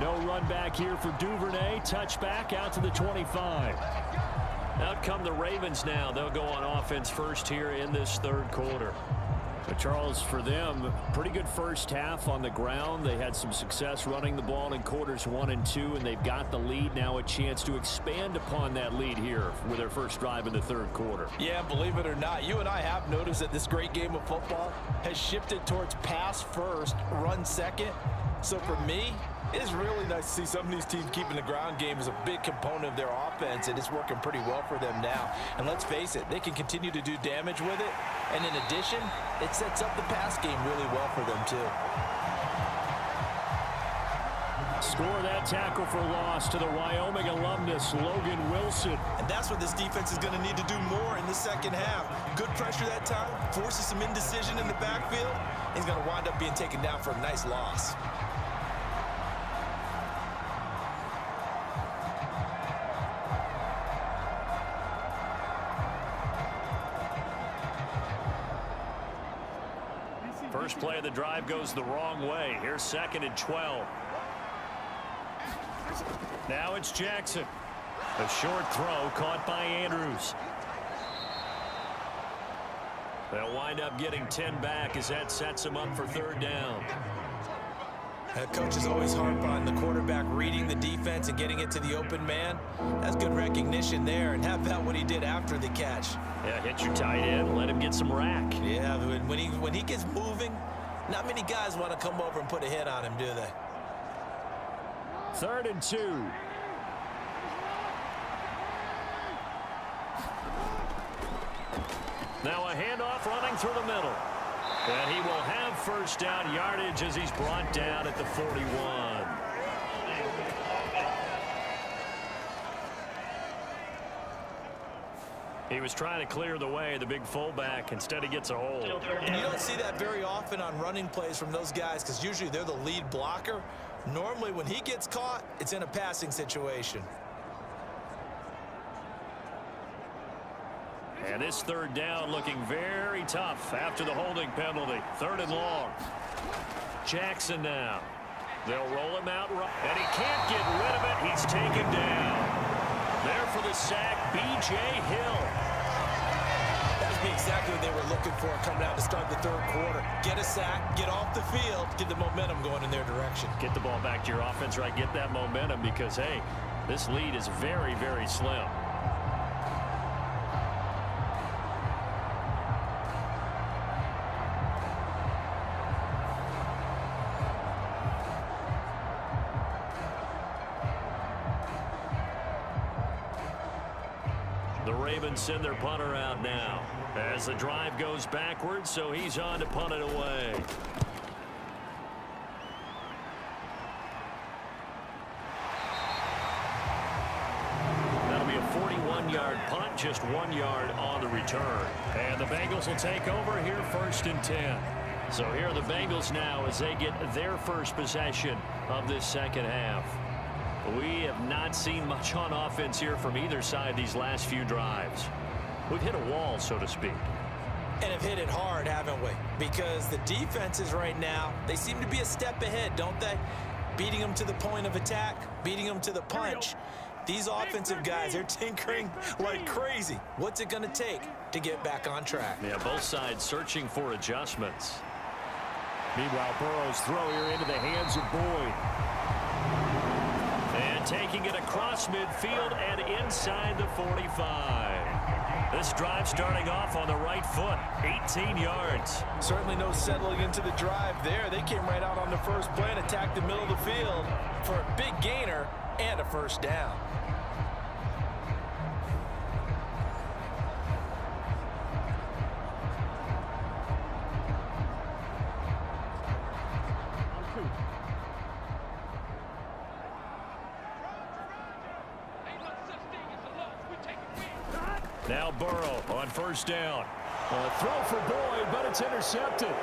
No run back here for Duvernay. Touchback out to the 25. Out come the Ravens now. They'll go on offense first here in this third quarter. But Charles, for them, pretty good first half on the ground. They had some success running the ball in quarters 1 and 2, and they've got the lead. Now a chance to expand upon that lead here with their first drive in the third quarter. Yeah, believe it or not, you and I have noticed that this great game of football has shifted towards pass first, run second. So for me, it is really nice to see some of these teams keeping the ground game as a big component of their offense, and it's working pretty well for them now. And let's face it, they can continue to do damage with it. And in addition, it sets up the pass game really well for them too. Score that tackle for loss to the Wyoming alumnus, Logan Wilson. And that's what this defense is going to need to do more in the second half. Good pressure that time, forces some indecision in the backfield. He's going to wind up being taken down for a nice loss. First play of the drive goes the wrong way. Here's 2nd and 12. Now it's Jackson. A short throw caught by Andrews. They'll wind up getting 10 back as that sets him up for 3rd down. Coaches always harp on the quarterback reading the defense and getting it to the open man. That's good recognition there, and how about what he did after the catch? Yeah, hit your tight end, let him get some rack. Yeah, when he gets moving, not many guys want to come over and put a hit on him, do they? 3rd and 2. Now a handoff running through the middle. And he will have 1st down yardage as he's brought down at the 41. He was trying to clear the way, the big fullback. Instead, he gets a hold. And you don't see that very often on running plays from those guys because usually they're the lead blocker. Normally, when he gets caught, it's in a passing situation. And this 3rd down looking very tough after the holding penalty. 3rd and long. Jackson now. They'll roll him out, and he can't get rid of it. He's taken down. There for the sack, B.J. Hill. That would be exactly what they were looking for coming out to start the 3rd quarter. Get a sack, get off the field, get the momentum going in their direction. Get the ball back to your offense, right? Get that momentum because, hey, this lead is very, very slim. The Ravens send their punter out now as the drive goes backwards, so he's on to punt it away. That'll be a 41-yard punt, just 1 yard on the return. And the Bengals will take over here 1st and 10. So here are the Bengals now as they get their first possession of this second half. We have not seen much on offense here from either side these last few drives. We've hit a wall, so to speak. And have hit it hard, haven't we? Because the defenses right now, they seem to be a step ahead, don't they? Beating them to the point of attack, beating them to the punch. These offensive guys are tinkering like crazy. What's it going to take to get back on track? Yeah, both sides searching for adjustments. Meanwhile, Burrow's throw here into the hands of Boyd. And taking it across midfield and inside the 45. This drive starting off on the right foot, 18 yards. Certainly no settling into the drive there. They came right out on the first play and attacked the middle of the field for a big gainer and a 1st down. Now Burrow on 1st down. A throw for Boyd, but it's intercepted.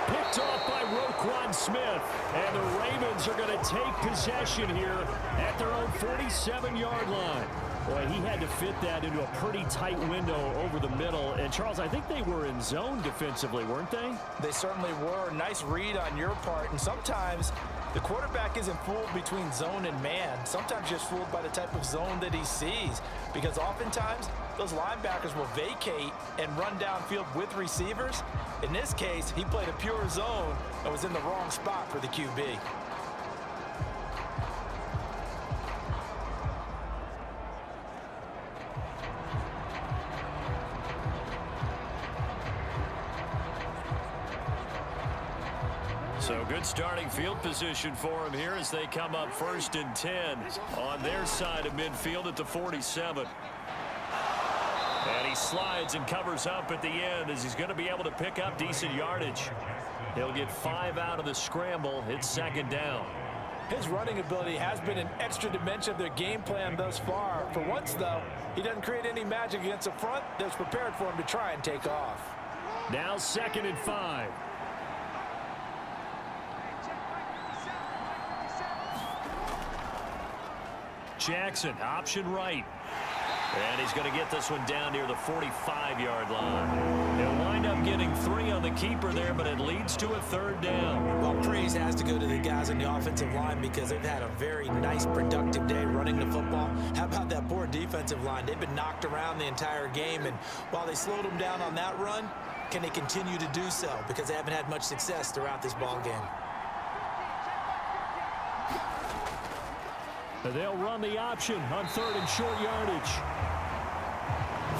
Picked off by Roquan Smith. And the Ravens are going to take possession here at their own 47-yard line. Boy, he had to fit that into a pretty tight window over the middle. And, Charles, I think they were in zone defensively, weren't they? They certainly were. Nice read on your part. And sometimes The quarterback isn't fooled between zone and man. Sometimes just fooled by the type of zone that he sees, because oftentimes those linebackers will vacate and run downfield with receivers. In this case, he played a pure zone and was in the wrong spot for the QB. So good starting field position for him here as they come up 1st and 10 on their side of midfield at the 47. And he slides and covers up at the end as he's going to be able to pick up decent yardage. He'll get 5 out of the scramble. It's 2nd down. His running ability has been an extra dimension of their game plan thus far. For once, though, he doesn't create any magic against a front that's prepared for him to try and take off. Now 2nd and 5. Jackson, option right. And he's going to get this one down near the 45-yard line. He'll wind up getting 3 on the keeper there, but it leads to a 3rd down. Well, praise has to go to the guys on the offensive line because they've had a very nice, productive day running the football. How about that poor defensive line? They've been knocked around the entire game, and while they slowed them down on that run, can they continue to do so? Because they haven't had much success throughout this ball game. They'll run the option on 3rd and short yardage.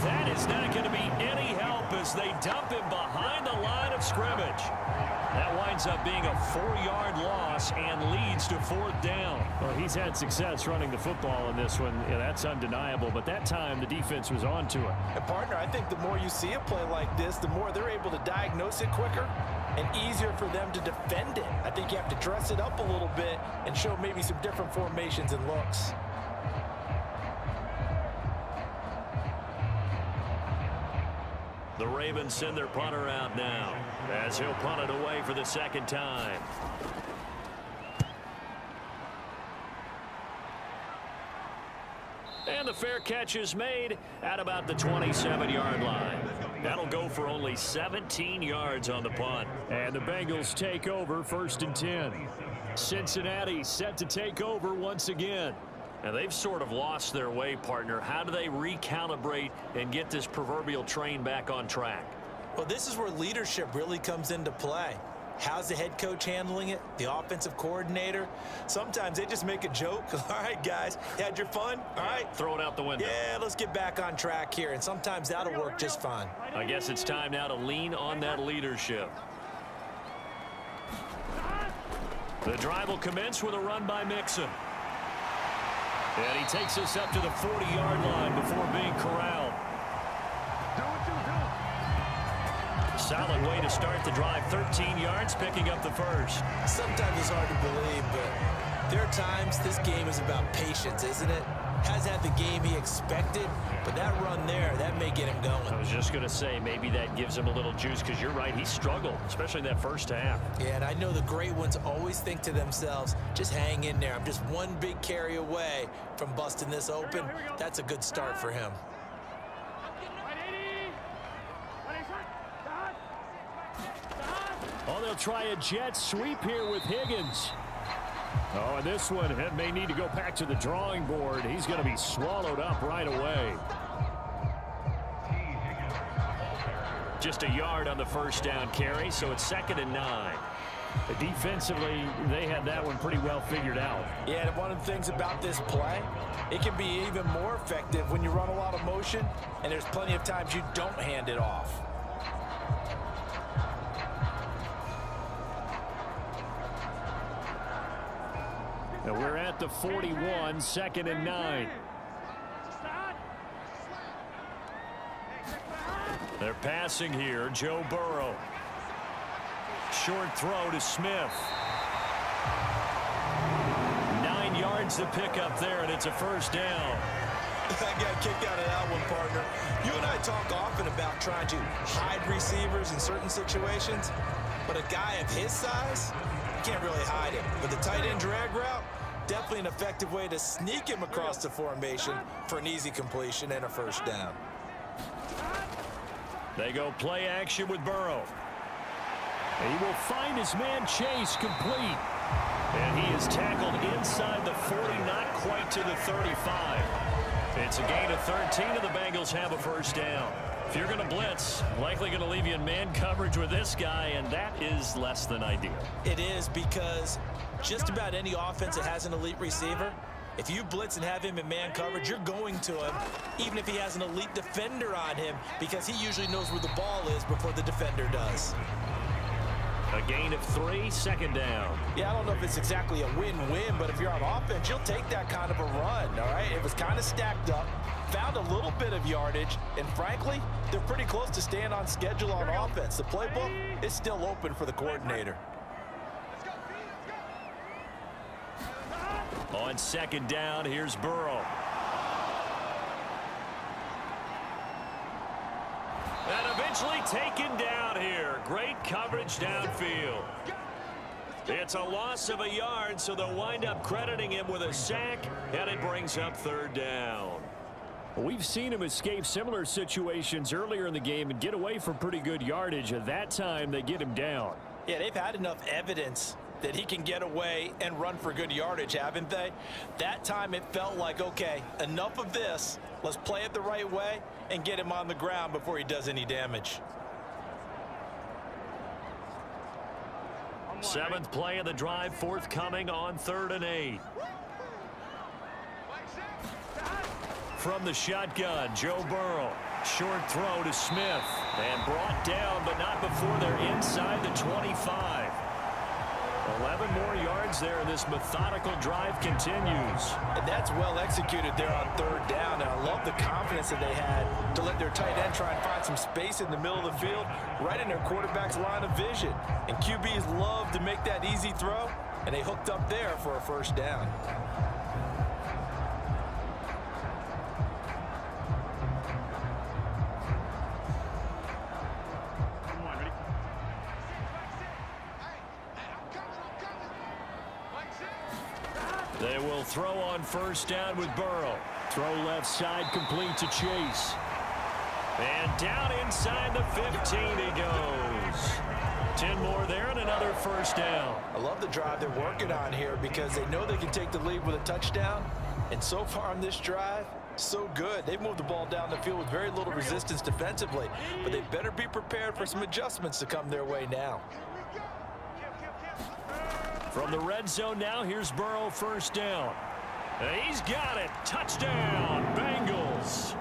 That is not going to be any help as they dump him behind the line of scrimmage. That winds up being a 4-yard loss and leads to 4th down. Well, he's had success running the football in this one. Yeah, that's undeniable, but that time the defense was on to it. And partner, I think the more you see a play like this, the more they're able to diagnose it quicker and easier for them to defend it. I think you have to dress it up a little bit and show maybe some different formations and looks. The Ravens send their punter out now as he'll punt it away for the 2nd time. And the fair catch is made at about the 27-yard line. That'll go for only 17 yards on the punt. And the Bengals take over 1st and 10. Cincinnati set to take over once again. And they've sort of lost their way, partner. How do they recalibrate and get this proverbial train back on track? Well, this is where leadership really comes into play. How's the head coach handling it? The offensive coordinator? Sometimes they just make a joke. All right, guys, you had your fun? All right. Throw it out the window. Yeah, let's get back on track here. And sometimes that'll work just fine. I guess it's time now to lean on that leadership. The drive will commence with a run by Mixon. And he takes us up to the 40-yard line before being corralled. Solid way to start the drive. 13 yards, picking up the first. Sometimes it's hard to believe, but there are times this game is about patience, isn't it? Hasn't had the game he expected, but that run there, that may get him going. I was just going to say, maybe that gives him a little juice, because you're right, he struggled, especially in that first half. Yeah, and I know the great ones always think to themselves, just hang in there. I'm just one big carry away from busting this open. That's a good start for him. Oh, they'll try a jet sweep here with Higgins. Oh, and this one may need to go back to the drawing board. He's going to be swallowed up right away. Just a yard on the first down carry, so it's 2nd and 9. Defensively, they had that one pretty well figured out. Yeah, and one of the things about this play, it can be even more effective when you run a lot of motion, and there's plenty of times you don't hand it off. And we're at the 41, 2nd and 9. They're passing here, Joe Burrow. Short throw to Smith. 9 yards to pick up there, and it's a first down. I got kicked out of that one, partner. You and I talk often about trying to hide receivers in certain situations, but a guy of his size, you can't really hide him. But the tight end drag route, definitely an effective way to sneak him across the formation for an easy completion and a first down. They go play action with Burrow. He will find his man Chase complete. And he is tackled inside the 40, not quite to the 35. It's a gain of 13, and the Bengals have a first down. If you're going to blitz, likely going to leave you in man coverage with this guy, and that is less than ideal. It is, because just about any offense that has an elite receiver, if you blitz and have him in man coverage, you're going to him, even if he has an elite defender on him, because he usually knows where the ball is before the defender does. A gain of 3, second down. Yeah, I don't know if it's exactly a win-win, but if you're on offense, you'll take that kind of a run, all right? It was kind of stacked up, found a little bit of yardage, and frankly, they're pretty close to staying on schedule on offense. The playbook is still open for the coordinator. On second down, here's Burrow. And eventually taken down here. Great coverage downfield. It's a loss of a yard, so they'll wind up crediting him with a sack, and it brings up third down. We've seen him escape similar situations earlier in the game and get away from pretty good yardage. At that time, they get him down. Yeah, they've had enough evidence that he can get away and run for good yardage, haven't they? That time it felt like, okay, enough of this. Let's play it the right way and get him on the ground before he does any damage. Seventh play of the drive forthcoming on 3rd and 8. From the shotgun, Joe Burrow. Short throw to Smith. And brought down, but not before they're inside the 25. 11 more yards there, and this methodical drive continues. And that's well executed there on 3rd down. And I love the confidence that they had to let their tight end try and find some space in the middle of the field, right in their quarterback's line of vision. And QBs love to make that easy throw, and they hooked up there for a first down. They will throw on first down with Burrow. Throw left side complete to Chase. And down inside the 15 he goes. 10 more there and another first down. I love the drive they're working on here because they know they can take the lead with a touchdown. And so far on this drive, so good. They've moved the ball down the field with very little resistance defensively. But they better be prepared for some adjustments to come their way now. From the red zone now, here's Burrow, first down. And he's got it. Touchdown, Bengals.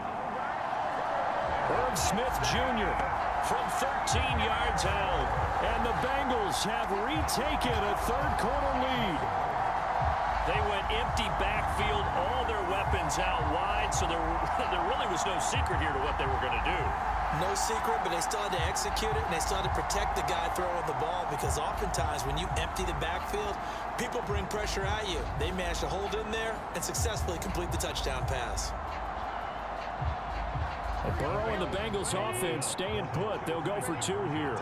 Herb Smith Jr. from 13 yards out. And the Bengals have retaken a third-quarter lead. They went empty backfield, all their weapons out wide, so there really was no secret here to what they were going to do. No secret, but they still had to execute it, and they still had to protect the guy throwing the ball, because oftentimes when you empty the backfield, people bring pressure at you. They managed to hold in there and successfully complete the touchdown pass. Burrow and the Bengals offense staying put. They'll go for 2 here.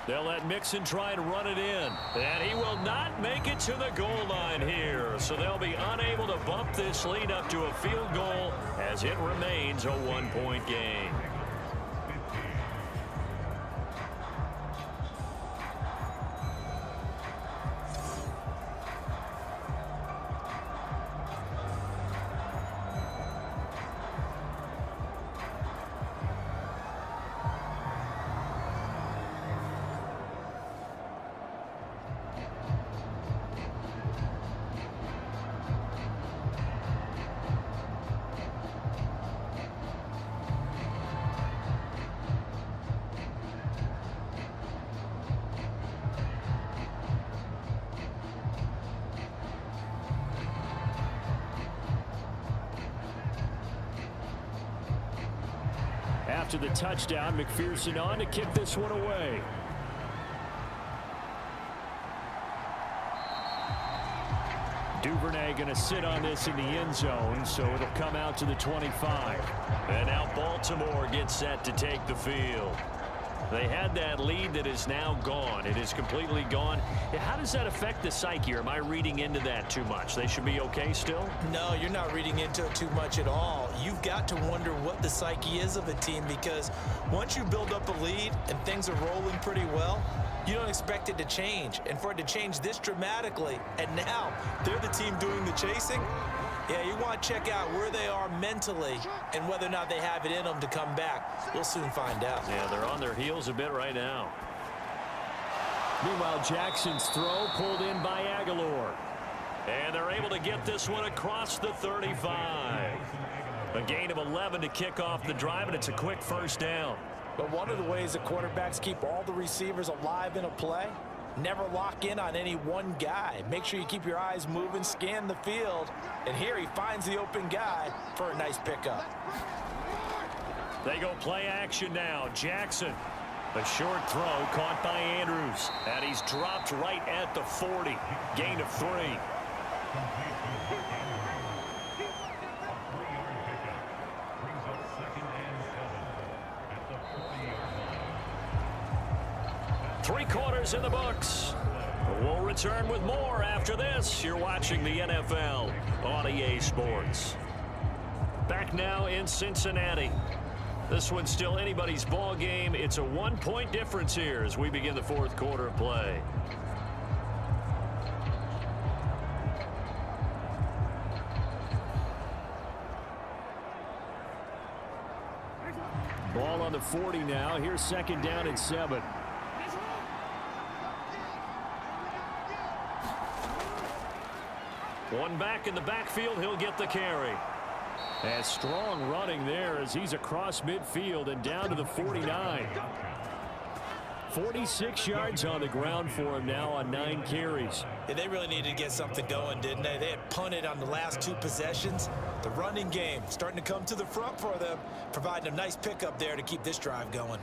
They'll let Mixon try and run it in. And he will not make it to the goal line here. So they'll be unable to bump this lead up to a field goal as it remains a 1-point game. After the touchdown, McPherson on to kick this one away. Duvernay going to sit on this in the end zone, so it'll come out to the 25. And now Baltimore gets set to take the field. They had that lead that is now gone. It is completely gone. How does that affect the psyche? Or am I reading into that too much? They should be okay still? No, you're not reading into it too much at all. You've got to wonder what the psyche is of a team, because once you build up a lead and things are rolling pretty well, you don't expect it to change. And for it to change this dramatically, and now they're the team doing the chasing, yeah, you want to check out where they are mentally and whether or not they have it in them to come back. We'll soon find out. Yeah, they're on their heels a bit right now. Meanwhile, Jackson's throw pulled in by Aguilar. And they're able to get this one across the 35. A gain of 11 to kick off the drive, and it's a quick first down. But one of the ways the quarterbacks keep all the receivers alive in a play, never lock in on any one guy. Make sure you keep your eyes moving, scan the field. And here he finds the open guy for a nice pickup. They go play action now. Jackson, a short throw caught by Andrews. And he's dropped right at the 40. Gain of 3. Three quarters in the books. We'll return with more after this. You're watching the NFL on EA Sports. Back now in Cincinnati. This one's still anybody's ball game. It's a 1-point difference here as we begin the fourth quarter of play. Ball on the 40 now. Here's second down and 7. One back in the backfield, he'll get the carry. And strong running there as he's across midfield and down to the 49. 46 yards on the ground for him now on 9 carries. Yeah, they really needed to get something going, didn't they? They had punted on the last 2 possessions. The running game starting to come to the front for them, providing a nice pickup there to keep this drive going.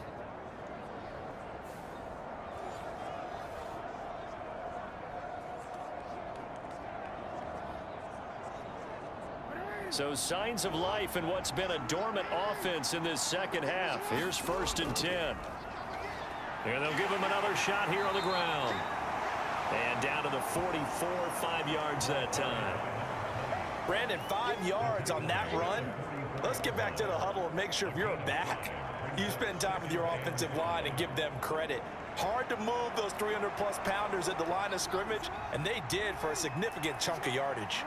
So signs of life in what's been a dormant offense in this second half. Here's first and 10. And they'll give him another shot here on the ground. And down to the 44, 5 yards that time. Brandon, 5 yards on that run. Let's get back to the huddle and make sure if you're a back, you spend time with your offensive line and give them credit. Hard to move those 300-plus pounders at the line of scrimmage, and they did for a significant chunk of yardage.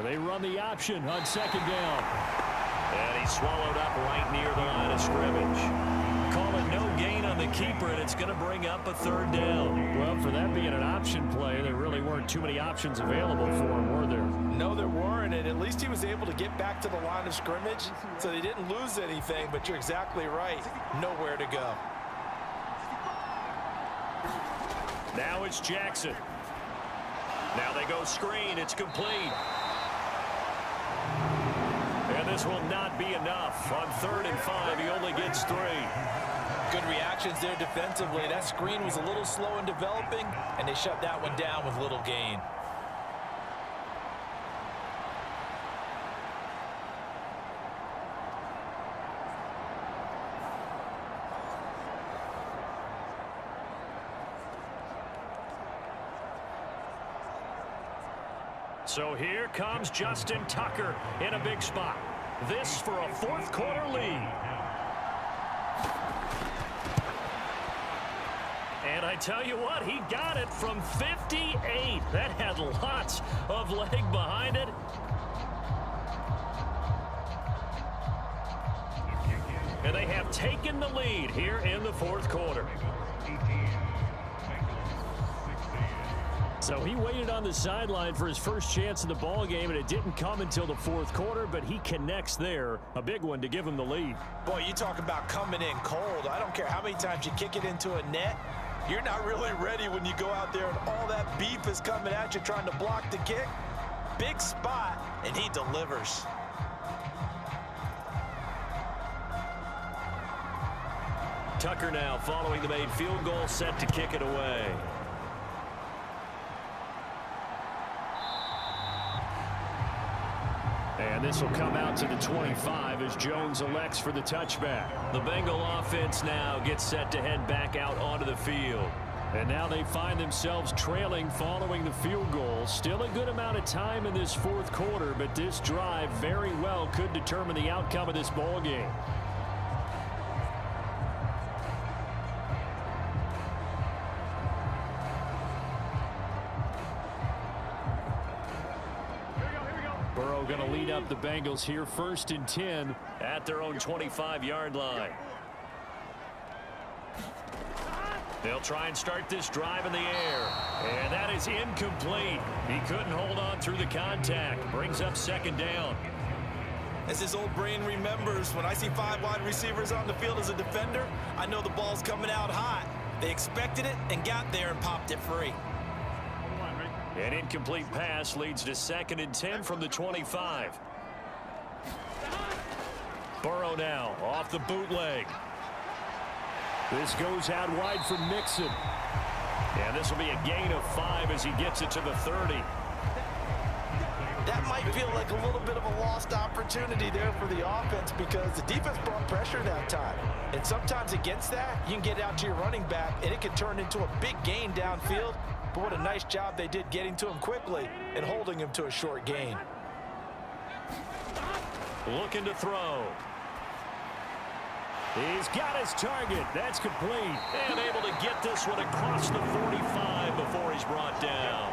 They run the option on second down. And he's swallowed up right near the line of scrimmage. Call it no gain on the keeper, and it's going to bring up a third down. Well, for that being an option play, there really weren't too many options available for him, were there? No, there weren't, and at least he was able to get back to the line of scrimmage, so they didn't lose anything, but you're exactly right. Nowhere to go. Now it's Jackson. Now they go screen. It's complete. And this will not be enough. On 3rd and 5, he only gets 3. Good reactions there defensively. That screen was a little slow in developing, and they shut that one down with little gain. So here comes Justin Tucker in a big spot. This for a fourth quarter lead. And I tell you what, he got it from 58. That had lots of leg behind it. And they have taken the lead here in the fourth quarter. So he waited on the sideline for his first chance in the ball game, and it didn't come until the fourth quarter, but he connects there. A big one to give him the lead. Boy, you talk about coming in cold. I don't care how many times you kick it into a net. You're not really ready when you go out there and all that beef is coming at you trying to block the kick. Big spot, and he delivers. Tucker now following the made field goal, set to kick it away. And this will come out to the 25 as Jones elects for the touchback. The Bengal offense now gets set to head back out onto the field. And now they find themselves trailing following the field goal. Still a good amount of time in this fourth quarter, but this drive very well could determine the outcome of this ball game. Burrow going to lead up the Bengals here, 1st and 10 at their own 25-yard line. They'll try and start this drive in the air. And that is incomplete. He couldn't hold on through the contact. Brings up 2nd down. As his old brain remembers, when I see 5 wide receivers on the field as a defender, I know the ball's coming out hot. They expected it and got there and popped it free. An incomplete pass leads to 2nd and 10 from the 25. Burrow now off the bootleg. This goes out wide for Mixon. And this will be a gain of 5 as he gets it to the 30. That might feel like a little bit of a lost opportunity there for the offense because the defense brought pressure that time. And sometimes against that, you can get out to your running back, and it can turn into a big gain downfield. But what a nice job they did getting to him quickly and holding him to a short gain. Looking to throw. He's got his target. That's complete. And able to get this one across the 45 before he's brought down.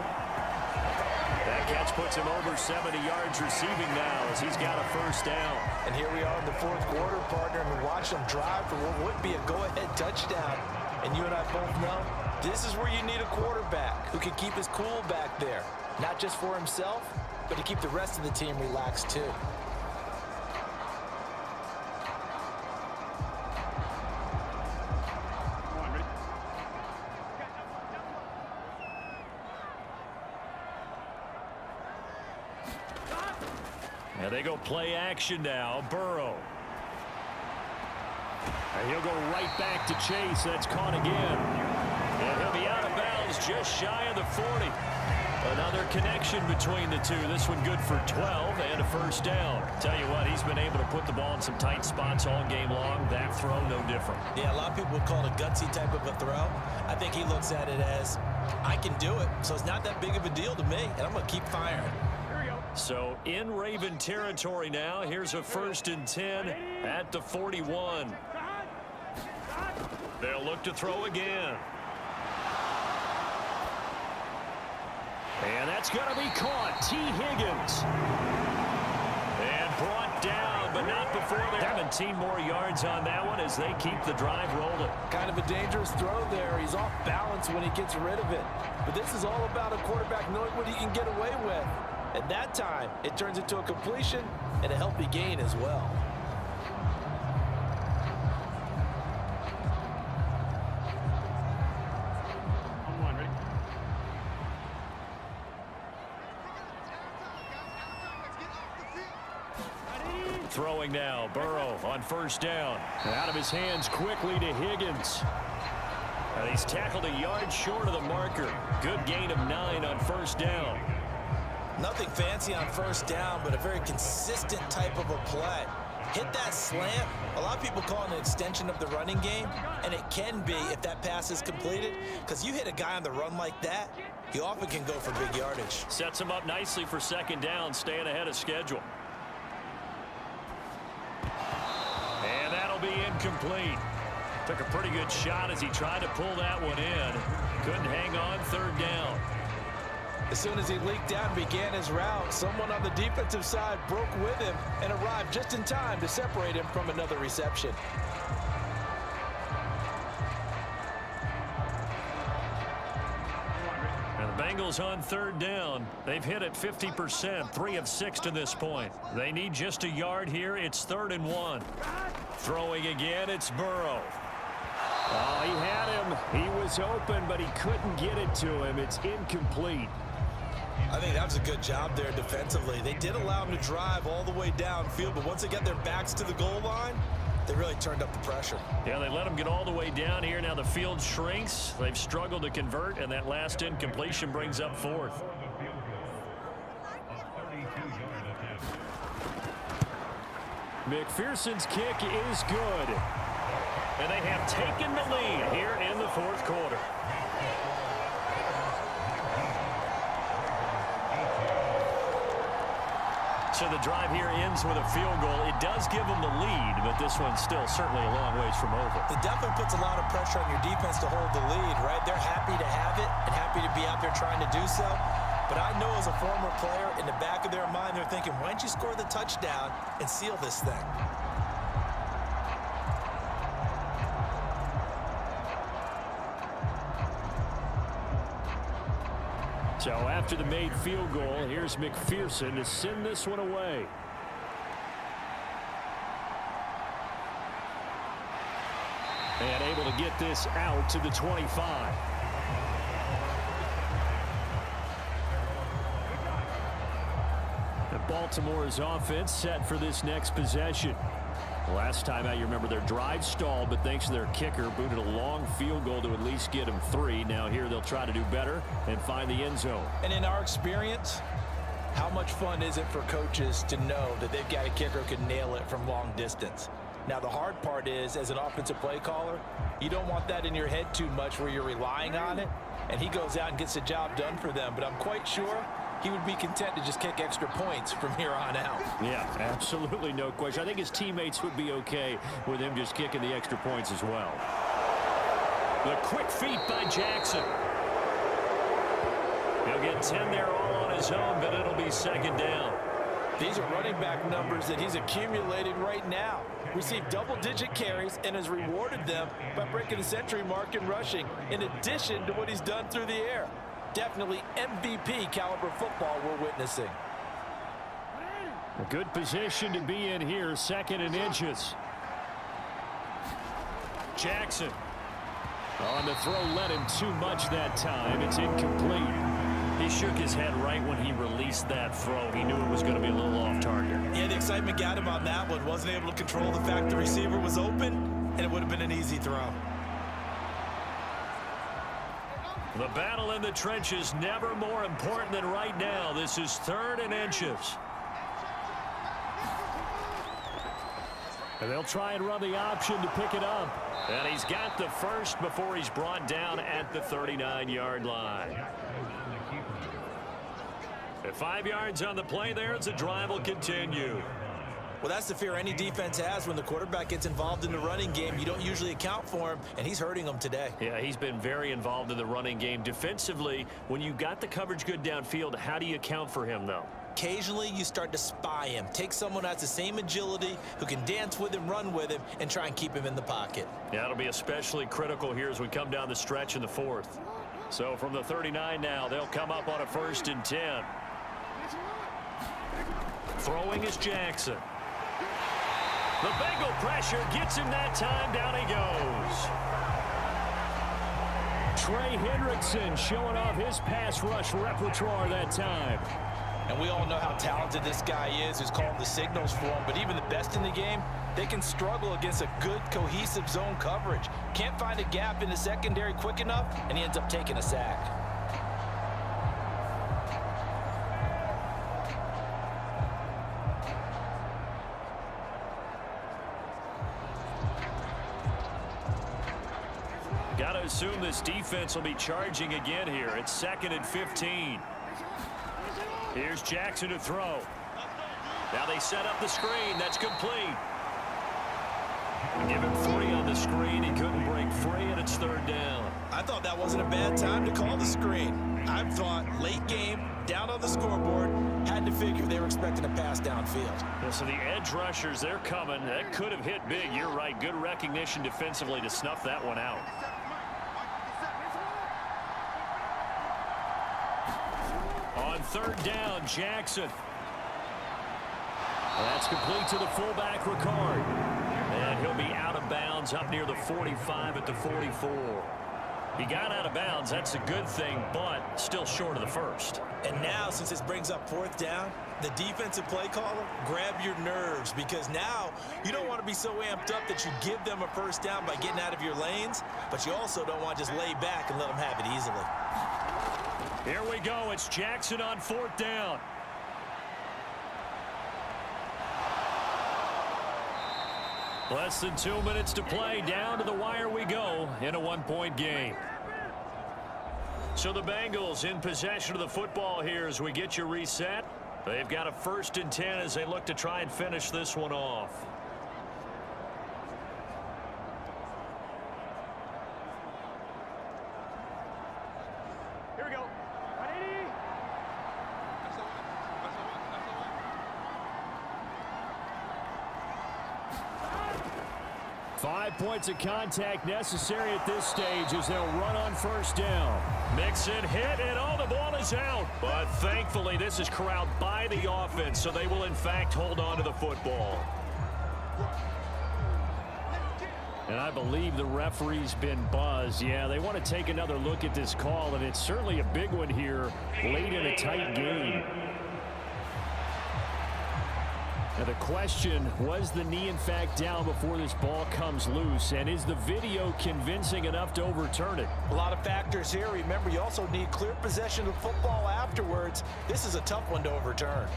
That catch puts him over 70 yards receiving now as he's got a 1st down. And here we are in the 4th quarter, partner, and we watch them drive for what would be a go-ahead touchdown. And you and I both know this is where you need a quarterback who can keep his cool back there. Not just for himself, but to keep the rest of the team relaxed too. And they go play action now. Burrow. And he'll go right back to Chase. That's caught again. And he'll be out of bounds just shy of the 40. Another connection between the two. This one good for 12 and a 1st down. Tell you what, he's been able to put the ball in some tight spots all game long. That throw, no different. Yeah, a lot of people would call it a gutsy type of a throw. I think he looks at it as, I can do it, so it's not that big of a deal to me, and I'm going to keep firing. So in Raven territory now. Here's a 1st and 10 at the 41. They'll look to throw again. And that's going to be caught. T. Higgins. And brought down, but not before they 17 more yards on that one as they keep the drive rolling. Kind of a dangerous throw there. He's off balance when he gets rid of it. But this is all about a quarterback knowing what he can get away with. At that time, it turns into a completion and a healthy gain as well. Throwing now, Burrow on 1st down. Out of his hands quickly to Higgins. And he's tackled a yard short of the marker. Good gain of 9 on 1st down. Nothing fancy on 1st down, but a very consistent type of a play. Hit that slant. A lot of people call it an extension of the running game, and it can be if that pass is completed, because you hit a guy on the run like that, he often can go for big yardage. Sets him up nicely for 2nd down, staying ahead of schedule. And that'll be incomplete. Took a pretty good shot as he tried to pull that one in. Couldn't hang on 3rd down. As soon as he leaked out and began his route, someone on the defensive side broke with him and arrived just in time to separate him from another reception. And the Bengals on 3rd down. They've hit it 50%, 3 of 6 to this point. They need just a yard here. It's 3rd and 1. Throwing again, it's Burrow. Oh, he had him. He was open, but he couldn't get it to him. It's incomplete. I think that was a good job there defensively. They did allow him to drive all the way downfield, but once they got their backs to the goal line, they really turned up the pressure. Yeah, they let him get all the way down here. Now the field shrinks. They've struggled to convert, and that last incompletion brings up 4th. McPherson's kick is good. And they have taken the lead here in the fourth quarter. So the drive here ends with a field goal. It does give them the lead, but this one's still certainly a long ways from over. It definitely puts a lot of pressure on your defense to hold the lead, right? They're happy to have it and happy to be out there trying to do so. But I know as a former player, in the back of their mind, they're thinking, why don't you score the touchdown and seal this thing? So after the made field goal, here's McPherson to send this one away. And able to get this out to the 25. And Baltimore's offense set for this next possession. Last time out, you remember their drive stalled, but thanks to their kicker, booted a long field goal to at least get them 3. Now here they'll try to do better and find the end zone. And in our experience, how much fun is it for coaches to know that they've got a kicker who can nail it from long distance? Now, the hard part is, as an offensive play caller, you don't want that in your head too much where you're relying on it, and he goes out and gets the job done for them. But I'm quite sure he would be content to just kick extra points from here on out. Yeah, absolutely no question. I think his teammates would be okay with him just kicking the extra points as well. The quick feet by Jackson. He'll get 10 there all on his own, but it'll be second down. These are running back numbers that he's accumulated right now. Received double-digit carries and has rewarded them by breaking the century mark in rushing, in addition to what he's done through the air. Definitely MVP caliber football we're witnessing. A good position to be in here, 2nd and inches. Jackson. On the throw, led him too much that time. It's incomplete. He shook his head right when he released that throw. He knew it was going to be a little off target. Yeah, the excitement got him on that one. Wasn't able to control the fact the receiver was open, and it would have been an easy throw. The battle in the trenches never more important than right now. This is 3rd and inches. And they'll try and run the option to pick it up. And he's got the first before he's brought down at the 39-yard line. At 5 yards on the play there, as the drive will continue. Well, that's the fear any defense has when the quarterback gets involved in the running game. You don't usually account for him, and he's hurting them today. Yeah, he's been very involved in the running game. Defensively, when you got the coverage good downfield, how do you account for him, though? Occasionally, you start to spy him. Take someone who has the same agility, who can dance with him, run with him, and try and keep him in the pocket. Yeah, it'll be especially critical here as we come down the stretch in the 4th. So from the 39 now, they'll come up on a 1st and 10. Throwing is Jackson. The Bengal pressure gets him that time. Down he goes. Trey Hendrickson showing off his pass rush repertoire that time. And we all know how talented this guy is who's called the signals for him. But even the best in the game, they can struggle against a good, cohesive zone coverage. Can't find a gap in the secondary quick enough, and he ends up taking a sack. Got to assume this defense will be charging again here. It's 2nd and 15. Here's Jackson to throw. Now they set up the screen. That's complete. Give him 3 on the screen. He couldn't break free, and it's 3rd down. I thought that wasn't a bad time to call the screen. I thought late game, down on the scoreboard, had to figure they were expecting a pass downfield. Yeah, so the edge rushers, they're coming. That could have hit big. You're right. Good recognition defensively to snuff that one out. On 3rd down, Jackson. That's complete to the fullback, Ricard. And he'll be out of bounds up near the 45 at the 44. He got out of bounds. That's a good thing, but still short of the 1st. And now, since this brings up 4th down, the defensive play caller, grab your nerves, because now you don't want to be so amped up that you give them a 1st down by getting out of your lanes, but you also don't want to just lay back and let them have it easily. Here we go. It's Jackson on 4th down. Less than 2 minutes to play. Down to the wire we go in a one-point game. So the Bengals in possession of the football here as we get you reset. They've got a 1st and 10 as they look to try and finish this one off. Here we go. 180. 5 points of contact necessary at this stage as they'll run on 1st down. Mixon hit, and the ball is out. But thankfully, this is corralled by the offense, so they will, in fact, hold on to the football. And I believe the referee's been buzzed. Yeah, they want to take another look at this call, and it's certainly a big one here late in a tight game. Now the question, was the knee in fact down before this ball comes loose? And is the video convincing enough to overturn it? A lot of factors here. Remember, you also need clear possession of the football afterwards. This is a tough one to overturn.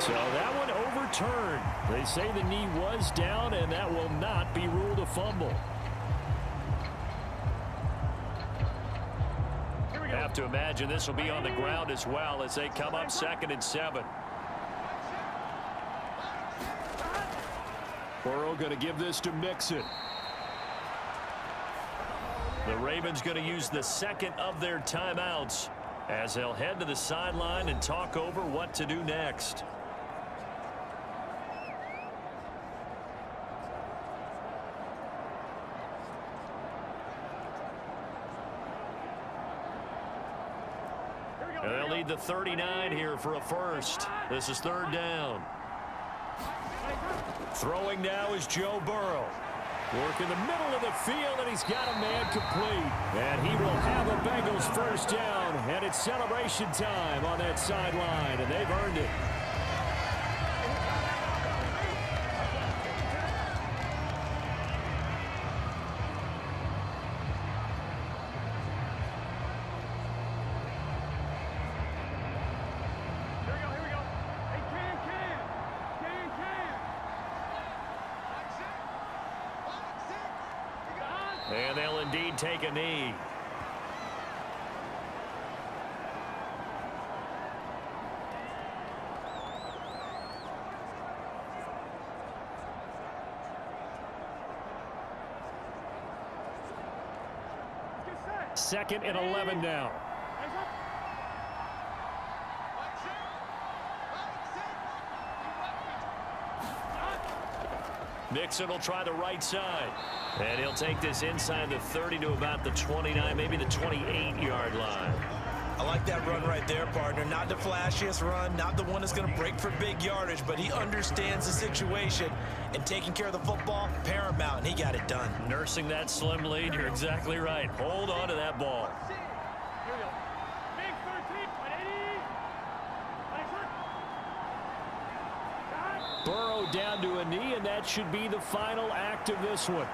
So that one overturned. They say the knee was down, and that will not be ruled a fumble. Have to imagine this will be on the ground as well as they come up 2nd and 7. Burrow going to give this to Mixon. The Ravens going to use the 2nd of their timeouts as they'll head to the sideline and talk over what to do next. And they'll need the 39 here for a 1st. This is 3rd down. Throwing now is Joe Burrow. Work in the middle of the field, and he's got a man complete. And he will have a Bengals 1st down, and it's celebration time on that sideline, and they've earned it. And they'll indeed take a knee. Second and 11 now. Mixon will try the right side. And he'll take this inside the 30 to about the 29, maybe the 28-yard line. I like that run right there, partner. Not the flashiest run, not the one that's going to break for big yardage, but he understands the situation, and taking care of the football, paramount, and he got it done. Nursing that slim lead, you're exactly right. Hold on to that ball. Here we go. Big 13, 180. Burrow down to a knee, and that should be the final act of this one.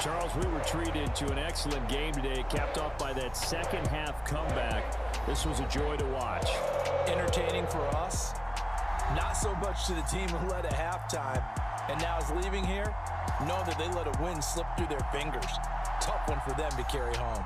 Charles, we were treated to an excellent game today, capped off by that second half comeback. This was a joy to watch. Entertaining for us, not so much to the team who led at halftime and now is leaving here. Know that they let a win slip through their fingers. Tough one for them to carry home.